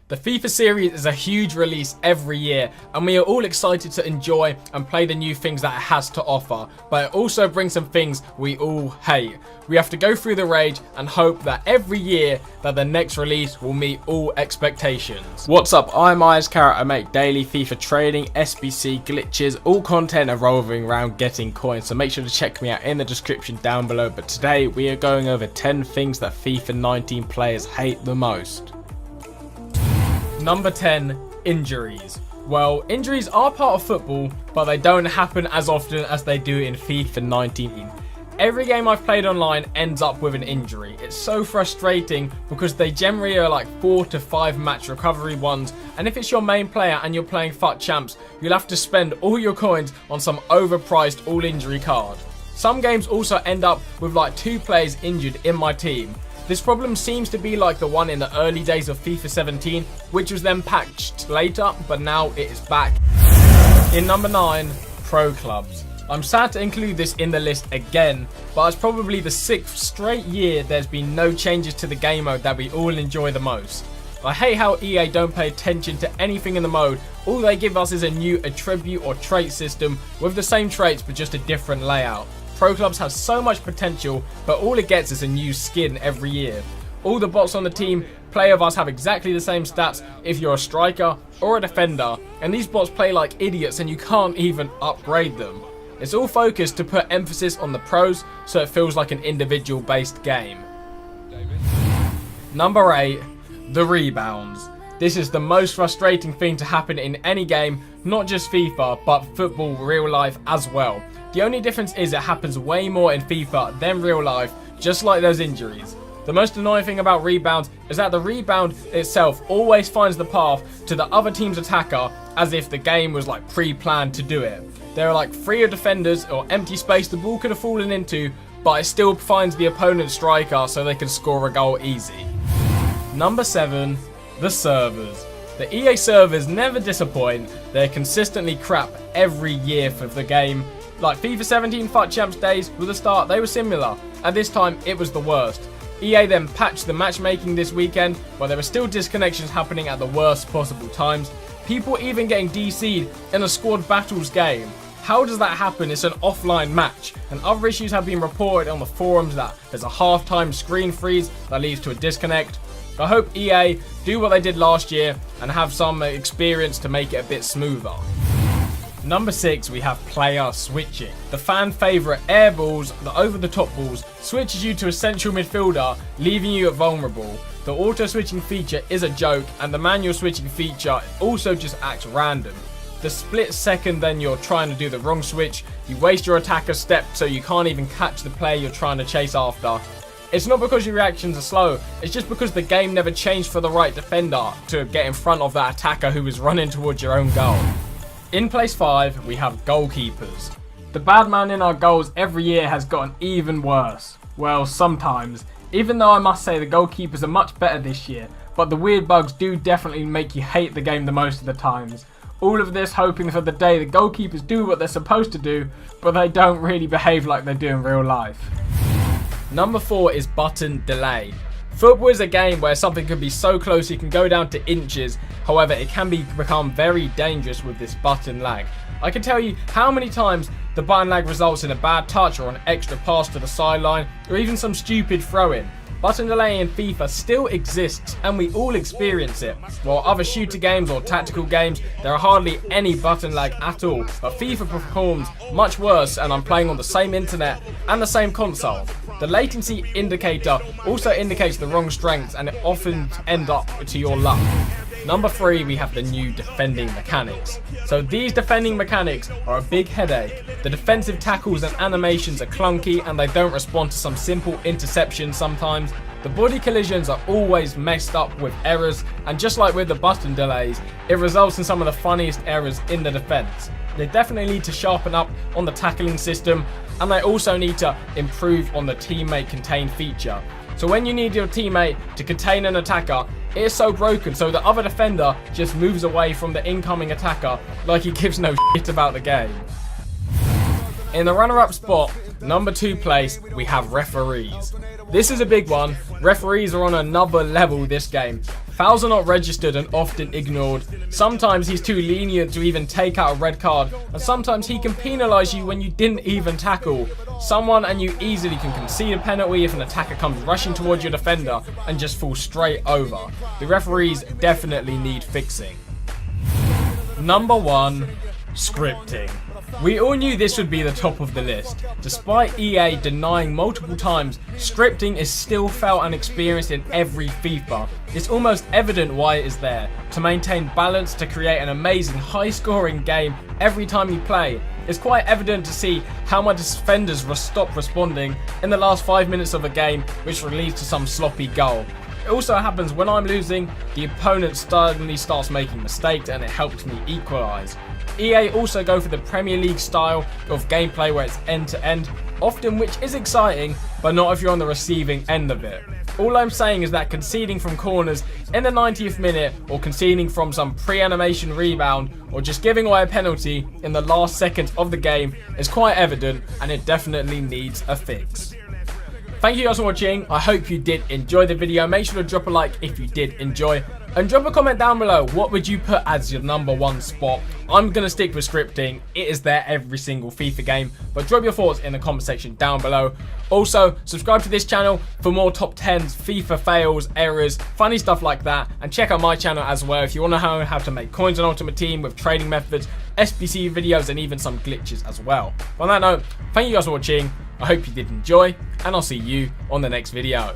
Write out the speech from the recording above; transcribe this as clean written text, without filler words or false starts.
The FIFA series is a huge release every year, and we are all excited to enjoy and play the new things that it has to offer, but it also brings some things we all hate. We have to go through the rage and hope that every year that the next release will meet all expectations. What's up, I'm Ahed. I make daily FIFA trading, SBC, glitches, all content revolving around getting coins, so make sure to check me out in the description down below. But today we are going over 10 things that FIFA 19 players hate the most. Number 10, injuries. Well, injuries are part of football, but they don't happen as often as they do in FIFA 19. Every game I've played online ends up with an injury. It's so frustrating because they generally are like 4 to 5 match recovery ones, and if it's your main player and you're playing FUT Champs, you'll have to spend all your coins on some overpriced all injury card. Some games also end up with like 2 players injured in my team. This problem seems to be like the one in the early days of FIFA 17, which was then patched later, but now it is back. In number 9, pro clubs. I'm sad to include this in the list again, but it's probably the 6th straight year there's been no changes to the game mode that we all enjoy the most. I hate how EA don't pay attention to anything in the mode. All they give us is a new attribute or trait system with the same traits but just a different layout. Pro clubs have so much potential, but all it gets is a new skin every year. All the bots on the team play of us have exactly the same stats if you're a striker or a defender, and these bots play like idiots and you can't even upgrade them. It's all focused to put emphasis on the pros, so it feels like an individual based game. Number 8, the rebounds. This is the most frustrating thing to happen in any game, not just FIFA, but football real life as well. The only difference is it happens way more in FIFA than real life, just like those injuries. The most annoying thing about rebounds is that the rebound itself always finds the path to the other team's attacker as if the game was like pre-planned to do it. There are like freer defenders or empty space the ball could have fallen into, but it still finds the opponent's striker so they can score a goal easy. Number 7, the servers. The EA servers never disappoint. They're consistently crap every year for the game. Like FIFA 17 FUT Champs days, with the start they were similar, and this time it was the worst. EA then patched the matchmaking this weekend, but there were still disconnections happening at the worst possible times. People even getting DC'd in a squad battles game. How does that happen? It's an offline match, and other issues have been reported on the forums that there's a half-time screen freeze that leads to a disconnect. I hope EA do what they did last year and have some experience to make it a bit smoother. Number 6, we have player switching. The fan favourite air balls, the over-the-top balls, switches you to a central midfielder, leaving you vulnerable. The auto-switching feature is a joke, and the manual switching feature also just acts random. The split second then you're trying to do the wrong switch, you waste your attacker's step so you can't even catch the player you're trying to chase after. It's not because your reactions are slow, it's just because the game never changed for the right defender to get in front of that attacker who is running towards your own goal. In place 5, we have goalkeepers. The bad man in our goals every year has gotten even worse. Well, sometimes. Even though I must say the goalkeepers are much better this year, but the weird bugs do definitely make you hate the game the most of the times. All of this hoping for the day the goalkeepers do what they're supposed to do, but they don't really behave like they do in real life. Number 4 is button delay. Football is a game where something can be so close you can go down to inches, however it can become very dangerous with this button lag. I can tell you how many times the button lag results in a bad touch or an extra pass to the sideline, or even some stupid throw-in. Button delay in FIFA still exists and we all experience it. While other shooter games or tactical games, there are hardly any button lag at all, but FIFA performs much worse, and I'm playing on the same internet and the same console. The latency indicator also indicates the wrong strengths, and it often ends up to your luck. Number 3, we have the new defending mechanics. So these defending mechanics are a big headache. The defensive tackles and animations are clunky and they don't respond to some simple interceptions sometimes. The body collisions are always messed up with errors, and just like with the button delays, it results in some of the funniest errors in the defense. They definitely need to sharpen up on the tackling system, and they also need to improve on the teammate contain feature. So when you need your teammate to contain an attacker, it is so broken so the other defender just moves away from the incoming attacker like he gives no shit about the game. In the runner-up spot, number 2 place, we have referees. This is a big one. Referees are on another level this game. Fouls are not registered and often ignored. Sometimes he's too lenient to even take out a red card, and sometimes he can penalise you when you didn't even tackle someone, and you easily can concede a penalty if an attacker comes rushing towards your defender and just falls straight over. The referees definitely need fixing. Number 1. Scripting. We all knew this would be the top of the list. Despite EA denying multiple times, scripting is still felt and experienced in every FIFA. It's almost evident why it is there, to maintain balance, to create an amazing high-scoring game every time you play. It's quite evident to see how my defenders stop responding in the last 5 minutes of a game, which leads to some sloppy goal. It also happens when I'm losing, the opponent suddenly starts making mistakes and it helps me equalise. EA also go for the Premier League style of gameplay where it's end to end, often, which is exciting, but not if you're on the receiving end of it. All I'm saying is that conceding from corners in the 90th minute, or conceding from some pre-animation rebound, or just giving away a penalty in the last seconds of the game is quite evident, and it definitely needs a fix. Thank you guys for watching. I hope you did enjoy the video. Make sure to drop a like if you did enjoy, and drop a comment down below. What would you put as your number 1 spot? I'm going to stick with scripting. It is there every single FIFA game, but drop your thoughts in the comment section down below. Also, subscribe to this channel for more top 10s, FIFA fails, errors, funny stuff like that, and check out my channel as well if you want to know how to make coins on Ultimate Team with trading methods, SBC videos, and even some glitches as well. On that note, thank you guys for watching. I hope you did enjoy, and I'll see you on the next video.